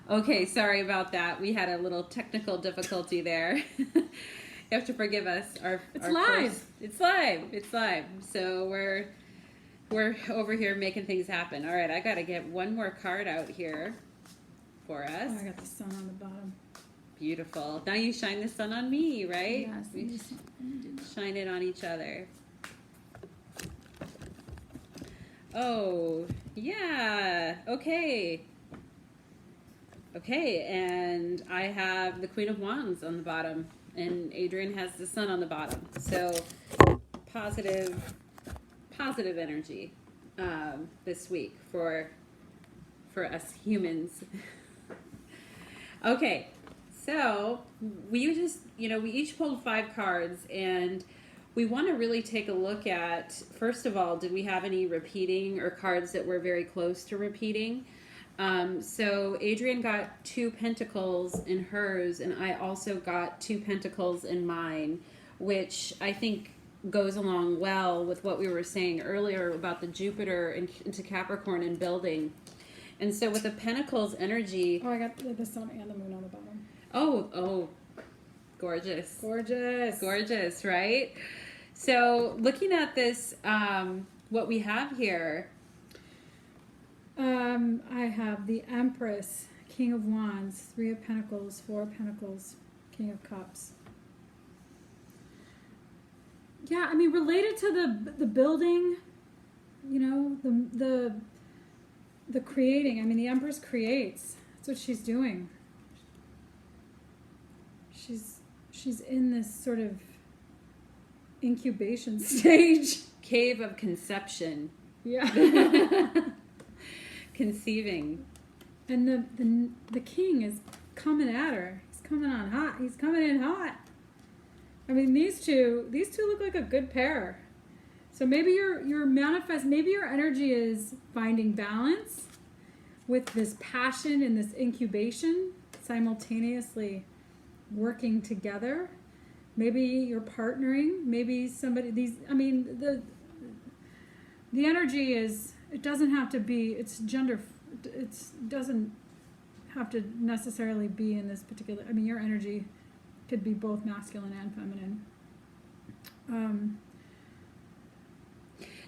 Okay, sorry about that. We had a little technical difficulty there. You have to forgive us. It's live. It's live. It's live. So we're over here making things happen. All right, I got to get one more card out here for us. Oh, I got the sun on the bottom. Beautiful. Now you shine the sun on me, right? Yes. We shine it on each other. Oh, yeah. Okay. Okay, and I have the Queen of Wands on the bottom, and Adrian has the Sun on the bottom. So positive energy this week for us humans. Okay, so we each pulled 5 cards, and we want to really take a look at, first of all, did we have any repeating or cards that were very close to repeating? So Adrian got 2 pentacles in hers, and I also got 2 pentacles in mine, which I think goes along well with what we were saying earlier about the Jupiter into Capricorn and building. And so with the pentacles energy... Oh, I got the sun and the moon on the bottom. Oh, gorgeous. Gorgeous, right? So looking at this, what we have here... I have the Empress, King of Wands, 3 of Pentacles, 4 of Pentacles, King of Cups. Yeah, I mean, related to the building, you know, the creating. I mean, the Empress creates. That's what she's doing. She's in this sort of incubation stage. Cave of conception. Yeah. Conceiving. And the king is coming at her. He's coming on hot. He's coming in hot. I mean, these two look like a good pair. So maybe maybe your energy is finding balance with this passion and this incubation, simultaneously working together. Maybe you're partnering. Maybe the energy is, it doesn't have to be, it's gender, it doesn't have to necessarily be in this particular, I mean, your energy could be both masculine and feminine.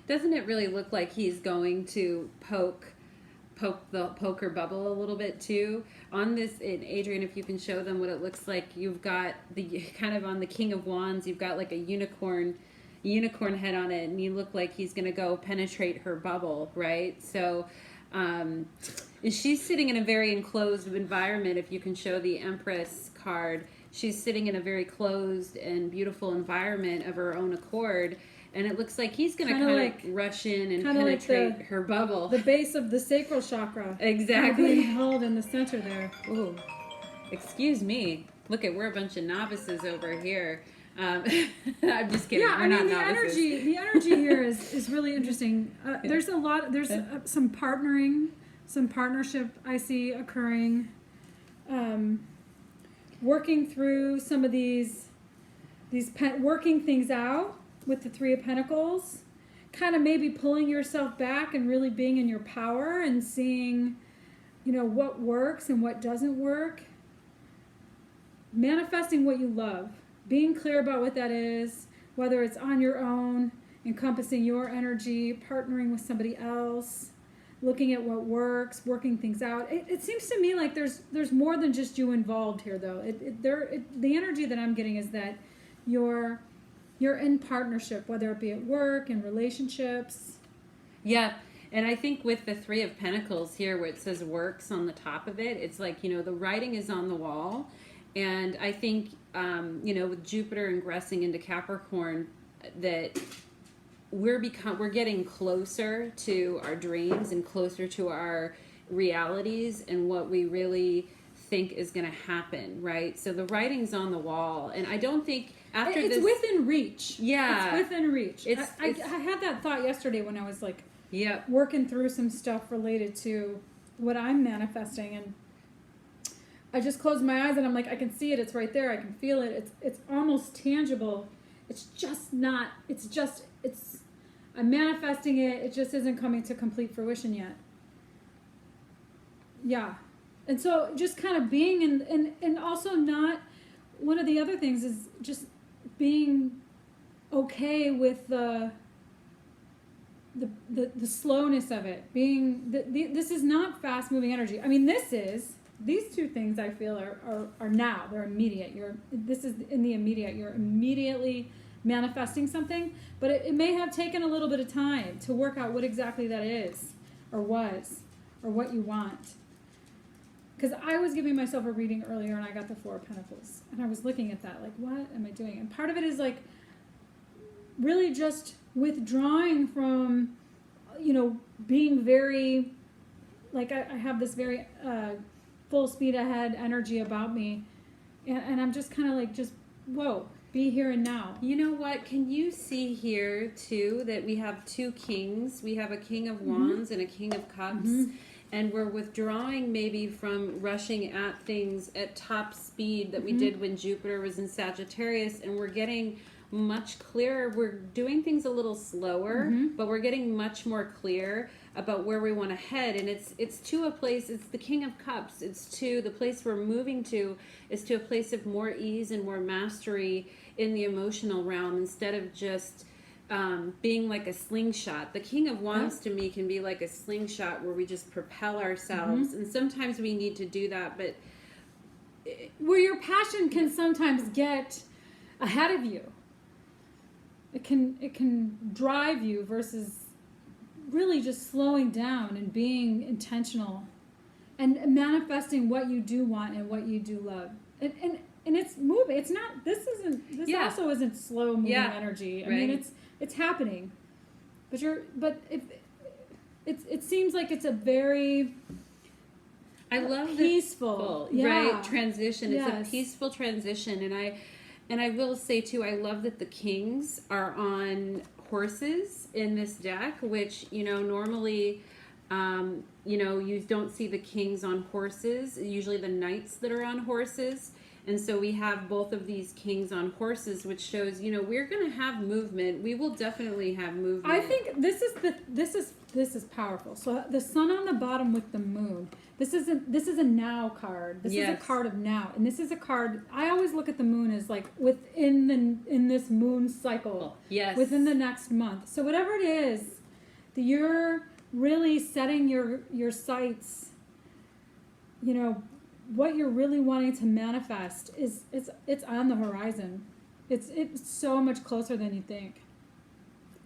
Doesn't it really look like he's going to poke the poker bubble a little bit too? On this, and Adrian, if you can show them what it looks like, you've got the kind of on the King of Wands, you've got like a unicorn head on it, and you look like he's going to go penetrate her bubble, right? So she's sitting in a very enclosed environment. If you can show the Empress card, she's sitting in a very closed and beautiful environment of her own accord, and it looks like he's going to kind of rush in and penetrate her bubble. The base of the sacral chakra. Exactly. Being held in the center there. Ooh, excuse me. Look, we're a bunch of novices over here. I'm just kidding. Yeah, We're not the novices. the energy here is really interesting. There's some partnering, some partnership I see occurring, working through some of these working things out with the 3 of Pentacles, kind of maybe pulling yourself back and really being in your power and seeing, you know, what works and what doesn't work. Manifesting what you love. Being clear about what that is, whether it's on your own, encompassing your energy, partnering with somebody else, looking at what works, working things out. It seems to me like there's more than just you involved here, though. The energy that I'm getting is that you're in partnership, whether it be at work, in relationships. Yeah, and I think with the 3 of Pentacles here, where it says works on the top of it, it's like, you know, the writing is on the wall. And I think, with Jupiter ingressing into Capricorn, that we're getting closer to our dreams and closer to our realities and what we really think is going to happen, right? So the writing's on the wall, and I don't think after it's within reach. Yeah, it's within reach. I had that thought yesterday when I was like, working through some stuff related to what I'm manifesting, and I just closed my eyes and I'm like, I can see it. It's right there. I can feel it. It's almost tangible. It's just not. I'm manifesting it. It just isn't coming to complete fruition yet. Yeah. And so just kind of being and also not, one of the other things is just being okay with the slowness of it. Being this is not fast moving energy. I mean, these two things I feel are now, they're immediate. This is in the immediate. You're immediately manifesting something, but it may have taken a little bit of time to work out what exactly that is or was or what you want. Because I was giving myself a reading earlier and I got the Four of Pentacles. And I was looking at that, like, what am I doing? And part of it is like really just withdrawing from, being very, like I have this very full speed ahead energy about me. And I'm just kind of like, just, whoa, be here and now. You know what? Can you see here, too, that we have two kings? We have a King of Wands and a King of Cups. And we're withdrawing maybe from rushing at things at top speed that we did when Jupiter was in Sagittarius, and we're getting much clearer. We're doing things a little slower, but we're getting much more clear about where we want to head. And it's to a place, it's the King of Cups. It's to the place we're moving to, is to a place of more ease and more mastery in the emotional realm, instead of just being like a slingshot. The King of Wands to me can be like a slingshot where we just propel ourselves. And sometimes we need to do that, but where your passion can sometimes get ahead of you. It can drive you versus really just slowing down and being intentional and manifesting what you do want and what you do love. And it's moving. It's not, this also isn't slow moving energy. I mean, it's happening, but it seems like it's a very, I love peaceful, right, transition. It's a peaceful transition, and I will say too, I love that the kings are on horses in this deck, which normally, you don't see the kings on horses. Usually the knights that are on horses. And so we have both of these kings on horses, which shows, we're going to have movement. We will definitely have movement. I think this is powerful. So the sun on the bottom with the moon. This is a now card. This is a card of now, and this is a card. I always look at the moon as like in this moon cycle. Yes. Within the next month. So whatever it is that you're really setting your sights, what you're really wanting to manifest it's on the horizon. It's so much closer than you think.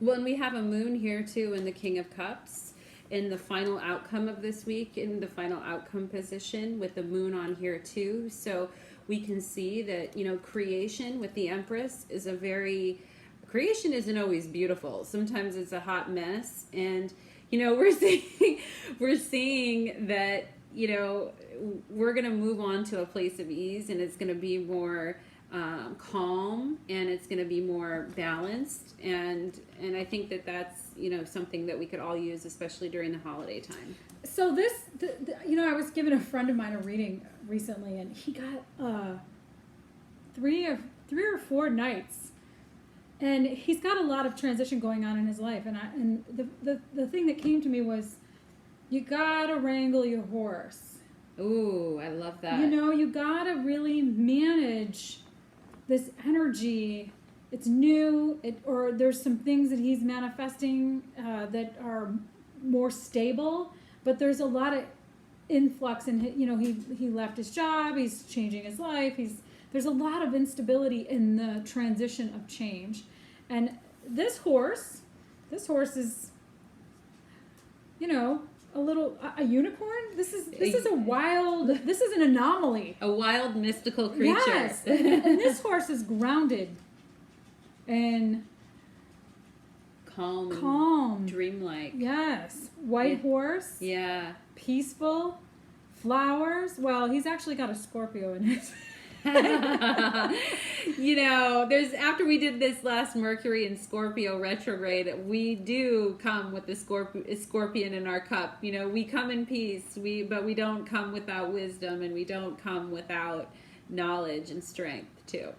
Well, and we have a moon here too in the King of Cups in the final outcome of this week, in the final outcome position with the moon on here too. So we can see that, creation with the Empress is creation isn't always beautiful. Sometimes it's a hot mess. And, we're seeing that, we're going to move on to a place of ease, and it's going to be more calm, and it's going to be more balanced, and I think that's something that we could all use, especially during the holiday time. So I was giving a friend of mine a reading recently, and he got 3 or 4 nights, and he's got a lot of transition going on in his life, and the thing that came to me was, you gotta wrangle your horse. Ooh, I love that. You gotta really manage this energy. It's new, or there's some things that he's manifesting that are more stable, but there's a lot of influx, and he left his job, he's changing his life, there's a lot of instability in the transition of change. And this horse is, a unicorn. This is a wild. This is an anomaly. A wild mystical creature. Yes, and this horse is grounded and calm, dreamlike. Yes, white horse. Yeah, peaceful. Flowers. Well, he's actually got a Scorpio in it. There's, after we did this last Mercury and Scorpio retrograde, we do come with the Scorpion in our cup. We come in peace, but we don't come without wisdom, and we don't come without knowledge and strength too.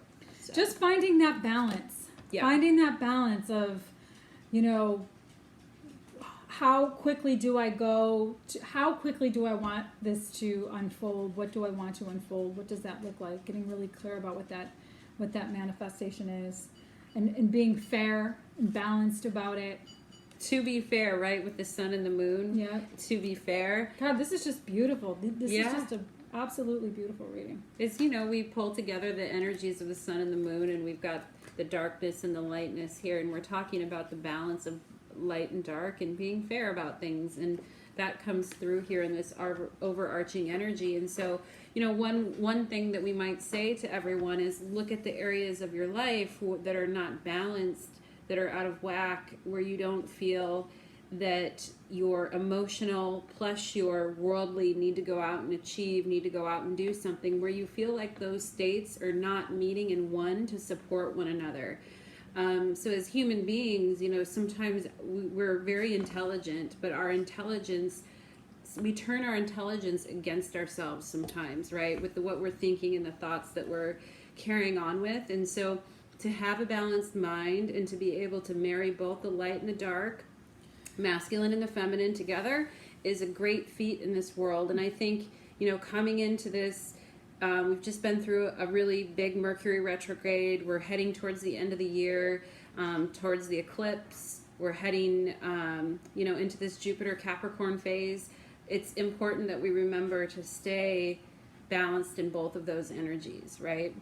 So. Just finding that balance. Yeah. Finding that balance of, how quickly do I go to, how quickly do I want this to unfold? What do I want to unfold? What does that look like? Getting really clear about what that manifestation is, and being fair and balanced about it. To be fair, right, with the sun and the moon. Yeah. To be fair. God, this is just beautiful. This is just an absolutely beautiful reading. It's, we pull together the energies of the sun and the moon, and we've got the darkness and the lightness here, and we're talking about the balance of light and dark and being fair about things, and that comes through here in this overarching energy. And so, one thing that we might say to everyone is look at the areas of your life that are not balanced, that are out of whack, where you don't feel that your emotional plus your worldly need to go out and achieve, need to go out and do something, where you feel like those states are not meeting in one to support one another. So as human beings, sometimes we're very intelligent, but we turn our intelligence against ourselves sometimes, right? With what we're thinking and the thoughts that we're carrying on with. And so to have a balanced mind and to be able to marry both the light and the dark, masculine and the feminine together, is a great feat in this world. And I think, coming into this, we've just been through a really big Mercury retrograde. We're heading towards the end of the year, towards the eclipse. We're heading, into this Jupiter Capricorn phase. It's important that we remember to stay balanced in both of those energies, right?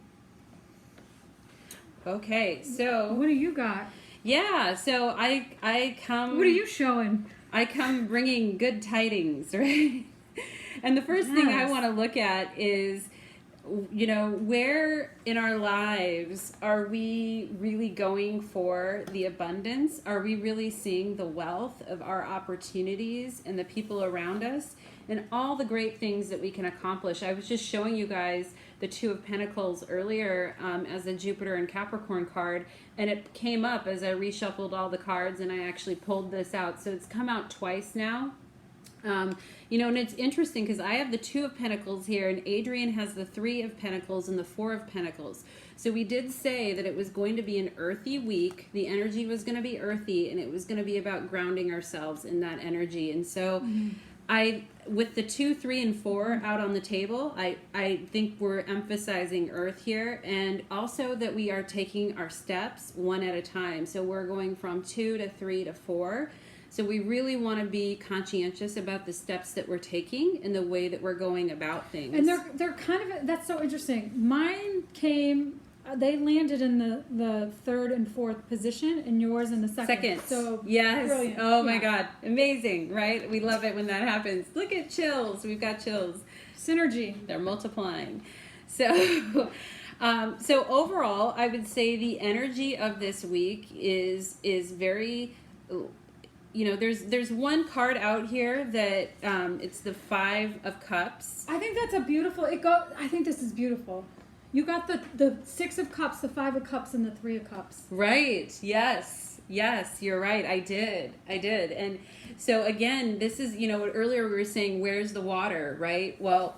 Okay, so what do you got? Yeah, so I come. What are you showing? I come bringing good tidings, right? And the first thing I want to look at is, where in our lives are we really going for the abundance? Are we really seeing the wealth of our opportunities and the people around us and all the great things that we can accomplish? I was just showing you guys the Two of Pentacles earlier as a Jupiter and Capricorn card, and it came up as I reshuffled all the cards, and I actually pulled this out. So it's come out twice now. And it's interesting because I have the Two of Pentacles here, and Adrian has the Three of Pentacles and the Four of Pentacles. So we did say that it was going to be an earthy week. The energy was going to be earthy, and it was going to be about grounding ourselves in that energy. And so with the 2, 3, and 4 out on the table, I think we're emphasizing earth here, and also that we are taking our steps one at a time. So we're going from 2 to 3 to 4. So we really want to be conscientious about the steps that we're taking and the way that we're going about things. And they're kind of, that's so interesting. Mine came, they landed in the third and fourth position, and yours in the second. So yes. Brilliant. Oh my God. Amazing, right? We love it when that happens. Look at chills. We've got chills. Synergy. They're multiplying. So so overall, I would say the energy of this week is very, there's one card out here that it's the 5 of Cups. I think that's a beautiful, I think this is beautiful. You got the 6 of Cups, the 5 of Cups, and the 3 of Cups. Right. Yes, you're right. I did. And so again, this is, earlier we were saying, where's the water, right? Well,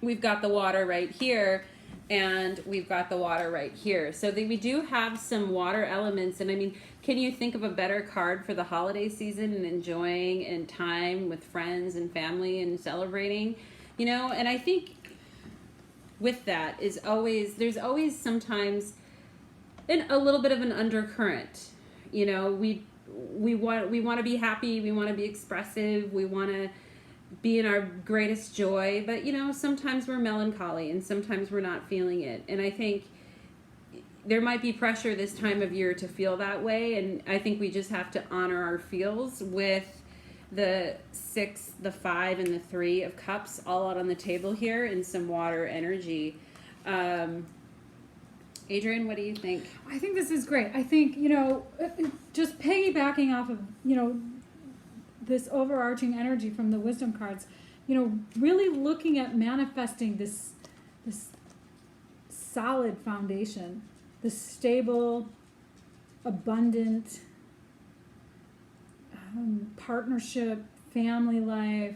we've got the water right here, and we've got the water right here. So we do have some water elements. And I mean, can you think of a better card for the holiday season and enjoying and time with friends and family and celebrating, And I think with that there's always sometimes a little bit of an undercurrent. We want to be happy, we want to be expressive, we want to be in our greatest joy, but sometimes we're melancholy and sometimes we're not feeling it. And I think there might be pressure this time of year to feel that way, and I think we just have to honor our feels with the 6, the 5, and the 3 of Cups all out on the table here in some water energy. Adrian, what do you think? I think this is great. I think, just piggybacking off of, this overarching energy from the wisdom cards, really looking at manifesting this solid foundation, this stable, abundant partnership, family life,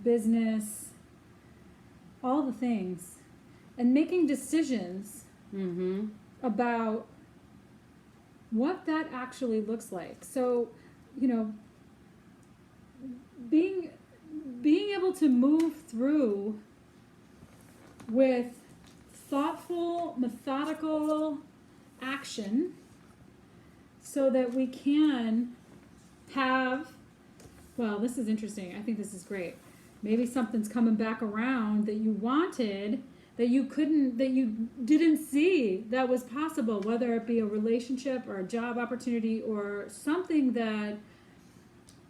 business, all the things, and making decisions about what that actually looks like. So, being able to move through with thoughtful, methodical action so that we can have, well, this is interesting. I think this is great. Maybe something's coming back around that you wanted, that you didn't see that was possible, whether it be a relationship or a job opportunity or something that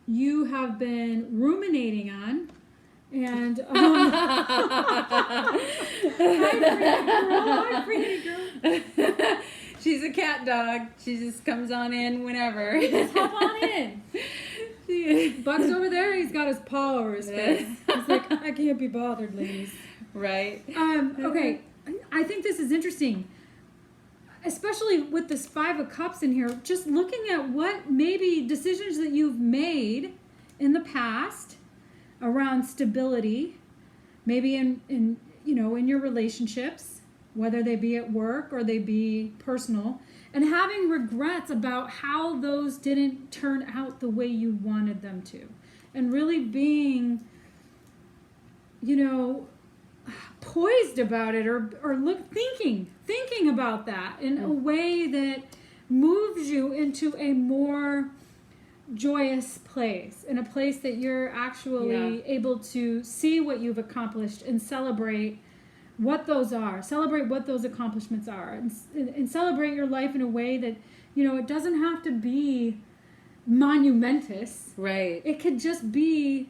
you have been ruminating on. And hi, pretty girl. She's a cat dog. She just comes on in whenever. Just hop on in. Buck's over there. He's got his paw over his face. He's like, I can't be bothered, ladies. Right. Okay. I think this is interesting, especially with this 5 of Cups in here. Just looking at what maybe decisions that you've made in the past around stability, maybe in your relationships, whether they be at work or they be personal, and having regrets about how those didn't turn out the way you wanted them to, and really being, poised about it, or thinking about that in a way that moves you into a more joyous place, in a place that you're actually able to see what you've accomplished and celebrate what those are, celebrate what those accomplishments are, and celebrate your life in a way that, it doesn't have to be monumentous. Right. It could just be,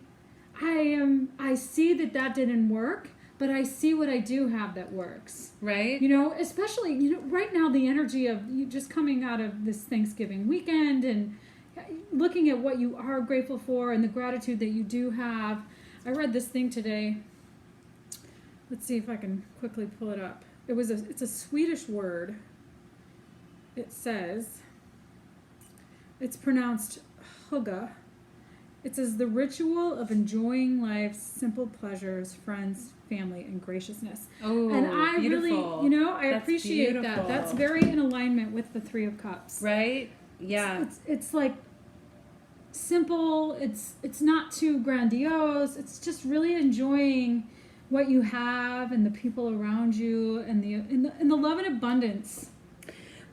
I see that didn't work, but I see what I do have that works. Right. Especially, right now, the energy of you just coming out of this Thanksgiving weekend and looking at what you are grateful for and the gratitude that you do have. I read this thing today. Let's see if I can quickly pull it up. It's a Swedish word. It says, it's pronounced hygge. It says the ritual of enjoying life's simple pleasures, friends, family, and graciousness. Oh, and I beautiful. really, I That's appreciate beautiful. that. That's very in alignment with the 3 of Cups. Right? Yeah. It's like simple. It's not too grandiose. It's just really enjoying what you have and the people around you and the love and abundance.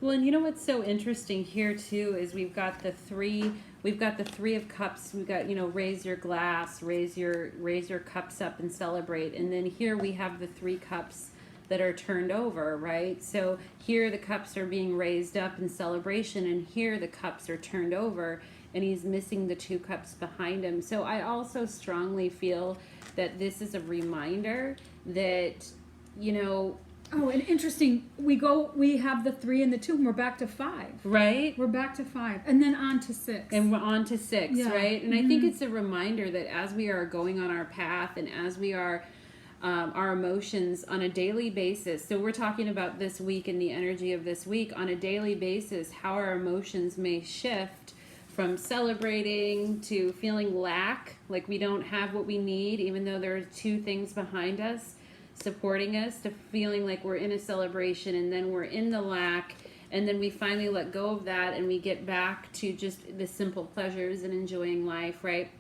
Well, and you know what's so interesting here too is we've got the 3 of Cups. We've got, raise your glass, raise your cups up and celebrate. And then here we have the 3 cups that are turned over, right? So here the cups are being raised up in celebration, and here the cups are turned over, and he's missing the 2 cups behind him. So I also strongly feel that this is a reminder that, Oh, and interesting. We have the 3 and the 2, and we're back to 5. Right? We're back to 5, and then on to 6. And we're on to 6, Yeah. right? And I think it's a reminder that as we are going on our path, and as we are our emotions on a daily basis, so we're talking about this week and the energy of this week on a daily basis, how our emotions may shift from celebrating to feeling lack, like we don't have what we need, even though there are 2 things behind us supporting us, to feeling like we're in a celebration and then we're in the lack, and then we finally let go of that and we get back to just the simple pleasures and enjoying life, right?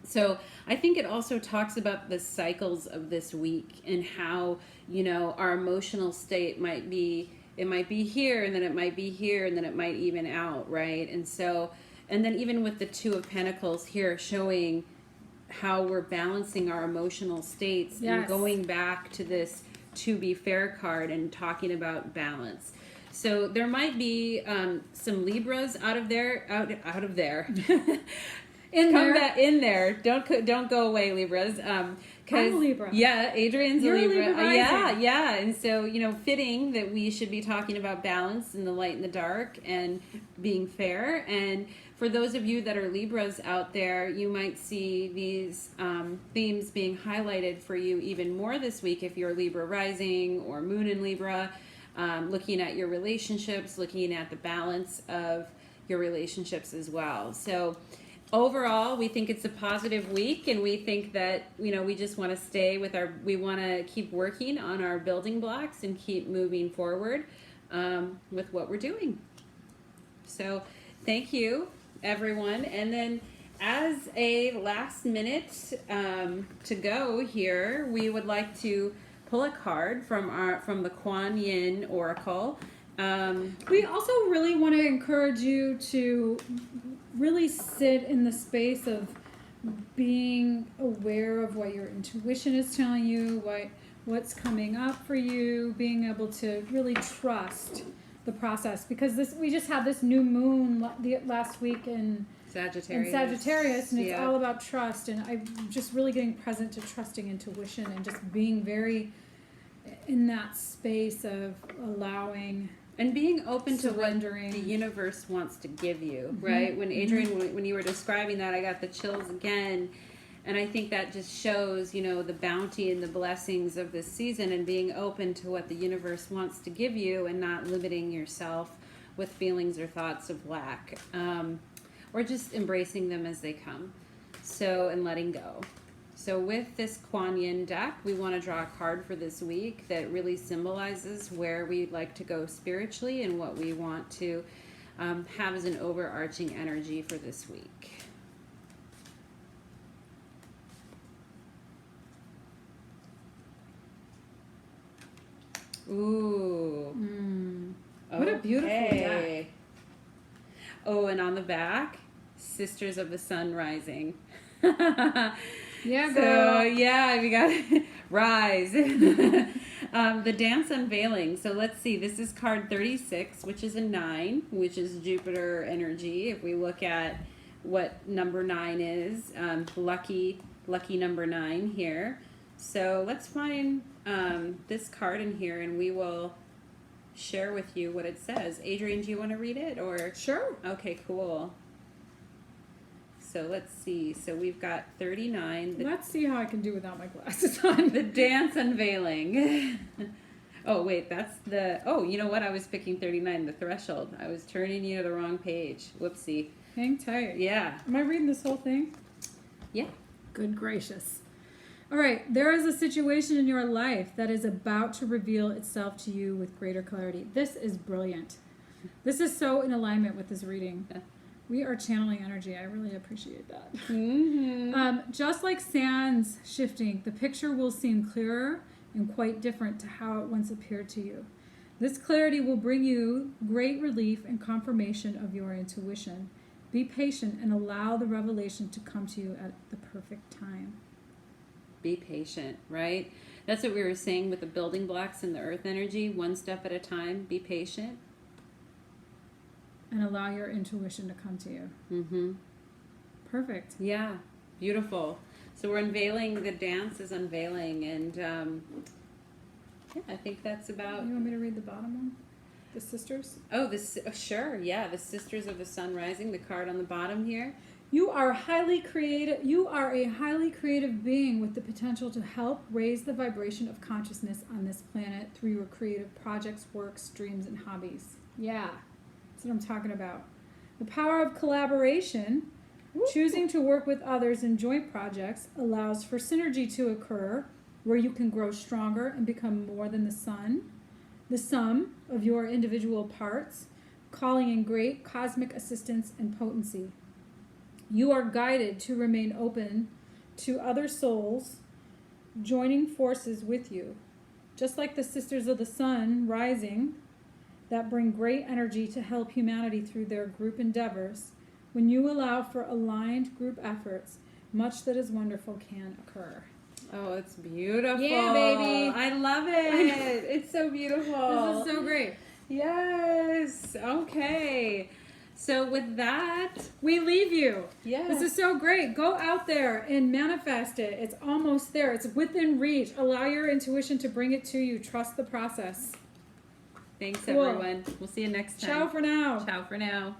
So I think it also talks about the cycles of this week and how, our emotional state might be here, and then it might be here, and then it might even out, right? And so, and then even with the 2 of Pentacles here showing how we're balancing our emotional states, Yes. and going back to this To Be Fair card and talking about balance. So there might be some Libras out of there. In Come there. back in there. Don't go away, Libras. I'm a Libra. Yeah, Adrian's You're a Libra. a Libra rising. Yeah. And so, fitting that we should be talking about balance in the light and the dark and being fair. And for those of you that are Libras out there, you might see these themes being highlighted for you even more this week if you're Libra rising or Moon in Libra, looking at your relationships, looking at the balance of your relationships as well. So overall, we think it's a positive week, and we think that, we just want to we want to keep working on our building blocks and keep moving forward with what we're doing. So thank you, everyone. And then as a last minute to go here, we would like to pull a card from the Kuan Yin Oracle. We also really want to encourage you to really sit in the space of being aware of what your intuition is telling you, what's coming up for you, being able to really trust the process, because we just had this new moon last week in Sagittarius, and it's all about trust, and I'm just really getting present to trusting intuition and just being very in that space of allowing and being open to what surrendering. The universe wants to give you, right? When Adrienne, when you were describing that, I got the chills again. And I think that just shows, the bounty and the blessings of this season, and being open to what the universe wants to give you and not limiting yourself with feelings or thoughts of lack, or just embracing them as they come. So, and letting go. So with this Kuan Yin deck, we want to draw a card for this week that really symbolizes where we'd like to go spiritually and what we want to have as an overarching energy for this week. Ooh. What a beautiful deck. Oh, and on the back, Sisters of the Sun Rising. Yeah, girl. So, yeah, we got Rise. The Dance Unveiling. So let's see. This is card 36, which is a 9, which is Jupiter energy. If we look at what number 9 is, lucky number 9 here. So let's find this card in here, and we will share with you what it says. Adrienne, do you want to read it? Or Sure. Okay, cool. So let's see. So we've got 39. Let's see how I can do without my glasses on. The Dance Unveiling. Oh, wait, that's the... Oh, you know what? I was picking 39, the Threshold. I was turning you to the wrong page. Whoopsie. Hang tight. Yeah. Am I reading this whole thing? Yeah. Good gracious. All right. There is a situation in your life that is about to reveal itself to you with greater clarity. This is brilliant. This is so in alignment with this reading. We are channeling energy. I really appreciate that. Mm-hmm. Just like sands shifting, the picture will seem clearer and quite different to how it once appeared to you. This clarity will bring you great relief and confirmation of your intuition. Be patient and allow the revelation to come to you at the perfect time. Be patient, right? That's what we were saying with the building blocks and the earth energy. One step at a time. Be patient. And allow your intuition to come to you. Mm-hmm. Perfect. Yeah, beautiful. So we're unveiling, the dance is unveiling, and yeah, I think that's about... You want me to read the bottom one? The sisters? Oh, sure, yeah, the Sisters of the Sun Rising, the card on the bottom here. You are highly creative. You are a highly creative being with the potential to help raise the vibration of consciousness on this planet through your creative projects, works, dreams, and hobbies. Yeah. That's what I'm talking about. The power of collaboration, choosing to work with others in joint projects, allows for synergy to occur where you can grow stronger and become more than the sum of your individual parts, calling in great cosmic assistance and potency. You are guided to remain open to other souls joining forces with you. Just like the Sisters of the Sun Rising, that bring great energy to help humanity through their group endeavors. When you allow for aligned group efforts, much that is wonderful can occur. Oh, it's beautiful. Yeah, baby. I love it. It's so beautiful. This is so great. Yes. Okay. So with that, we leave you. Yeah. This is so great. Go out there and manifest it. It's almost there. It's within reach. Allow your intuition to bring it to you. Trust the process. Thanks, Cool. everyone. We'll see you next time. Ciao for now. Ciao for now.